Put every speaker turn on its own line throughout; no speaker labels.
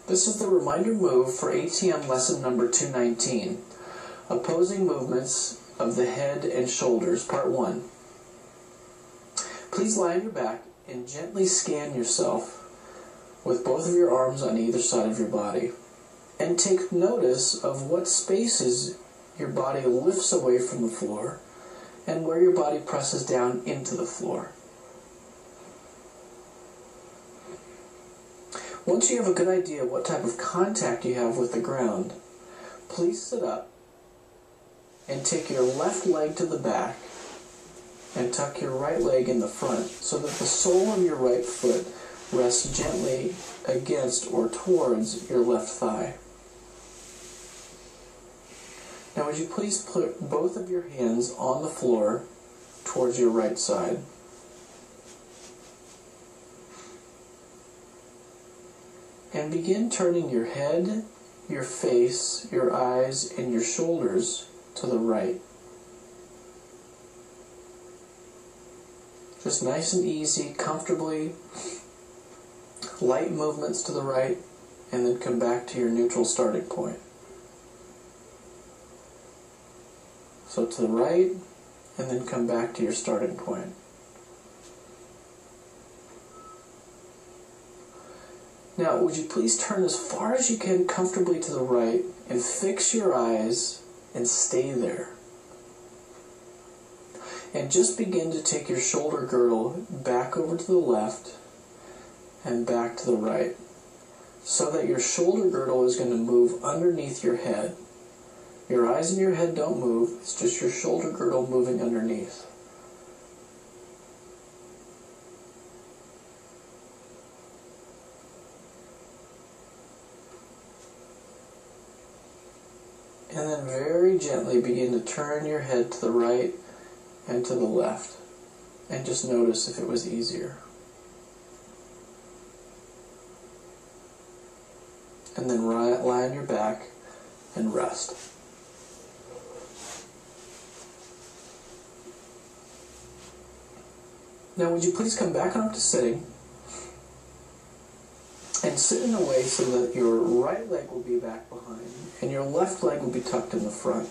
This is the reminder move for ATM lesson number 219, Opposing Movements of the Head and Shoulders, Part 1. Please lie on your back and gently scan yourself with both of your arms on either side of your body. And take notice of what spaces your body lifts away from the floor and where your body presses down into the floor. Once you have a good idea what type of contact you have with the ground, please sit up and take your left leg to the back and tuck your right leg in the front so that the sole of your right foot rests gently against or towards your left thigh. Now would you please put both of your hands on the floor towards your right side. And begin turning your head, your face, your eyes, and your shoulders to the right. Just nice and easy, comfortably, light movements to the right, and then come back to your neutral starting point. So to the right, and then come back to your starting point. Now, would you please turn as far as you can comfortably to the right and fix your eyes and stay there. And just begin to take your shoulder girdle back over to the left and back to the right, so that your shoulder girdle is going to move underneath your head. Your eyes and your head don't move, it's just your shoulder girdle moving underneath. And then very gently begin to turn your head to the right and to the left. And just notice if it was easier. And then lie on your back and rest. Now would you please come back on up to sitting and sit in a way so that your right leg will be back behind and your left leg will be tucked in the front.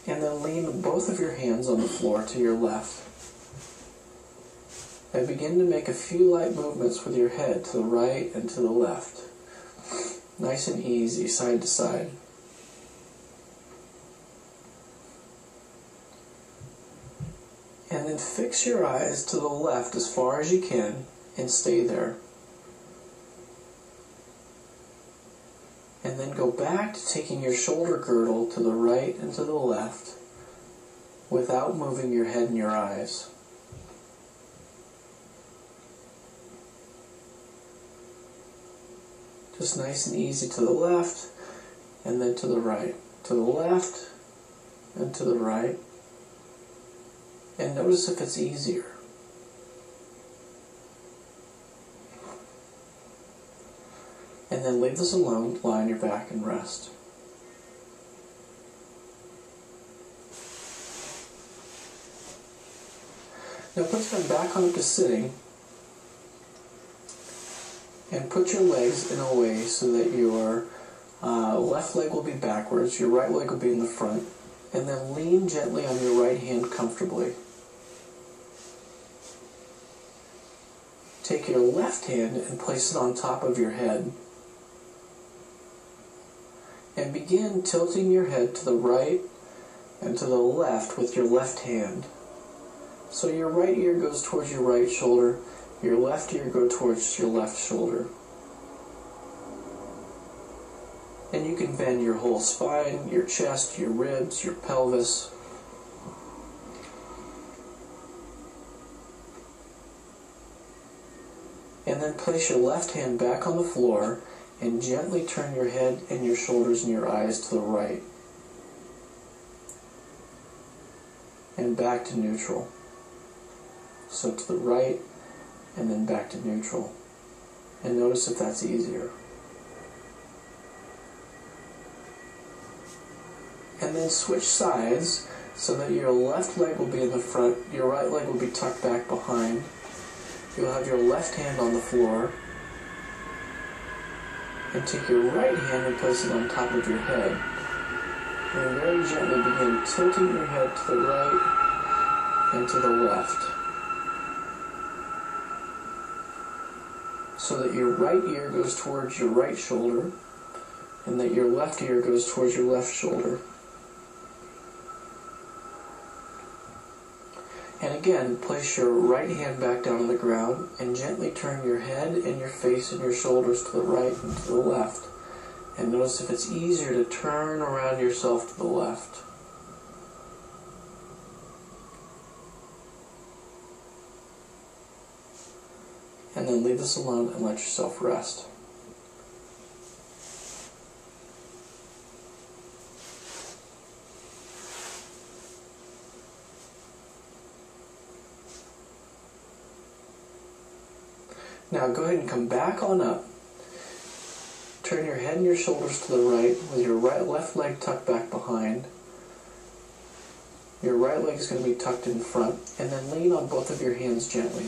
And then lean both of your hands on the floor to your left. And begin to make a few light movements with your head to the right and to the left. Nice and easy, side to side. And then fix your eyes to the left as far as you can and stay there. And then go back to taking your shoulder girdle to the right and to the left without moving your head and your eyes. Just nice and easy to the left and then to the right. To the left and to the right. And notice if it's easier. And then leave this alone, lie on your back and rest. Now put your back on up to sitting and put your legs in a way so that your left leg will be backwards, your right leg will be in the front, and then lean gently on your right hand comfortably. Take your left hand and place it on top of your head. And begin tilting your head to the right and to the left with your left hand. So your right ear goes towards your right shoulder, your left ear goes towards your left shoulder. And you can bend your whole spine, your chest, your ribs, your pelvis. And then place your left hand back on the floor and gently turn your head and your shoulders and your eyes to the right. And back to neutral. So to the right and then back to neutral. And notice if that's easier. And then switch sides so that your left leg will be in the front, your right leg will be tucked back behind. You'll have your left hand on the floor and take your right hand and place it on top of your head. And very gently begin tilting your head to the right and to the left, so that your right ear goes towards your right shoulder and that your left ear goes towards your left shoulder. And again, place your right hand back down on the ground and gently turn your head and your face and your shoulders to the right and to the left. And notice if it's easier to turn around yourself to the left. And then leave this alone and let yourself rest. Now go ahead and come back on up. Turn your head and your shoulders to the right with your left leg tucked back behind. Your right leg is going to be tucked in front, and then lean on both of your hands gently.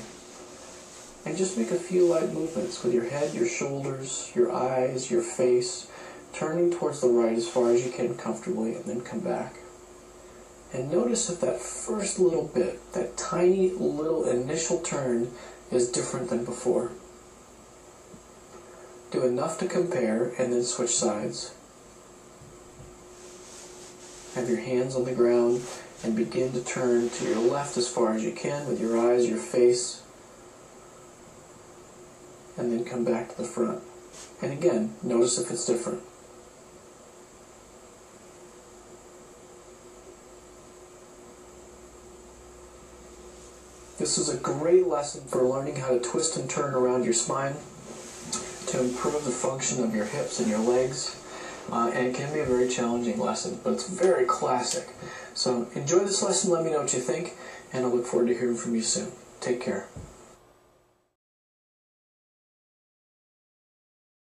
And just make a few light movements with your head, your shoulders, your eyes, your face, turning towards the right as far as you can comfortably, and then come back. And notice if that first little bit, that tiny little initial turn, is different than before. Do enough to compare and then switch sides. Have your hands on the ground and begin to turn to your left as far as you can with your eyes, your face, and then come back to the front. And again, notice if it's different. This is a great lesson for learning how to twist and turn around your spine to improve the function of your hips and your legs. And it can be a very challenging lesson, but it's very classic. So enjoy this lesson, let me know what you think, and I look forward to hearing from you soon. Take care.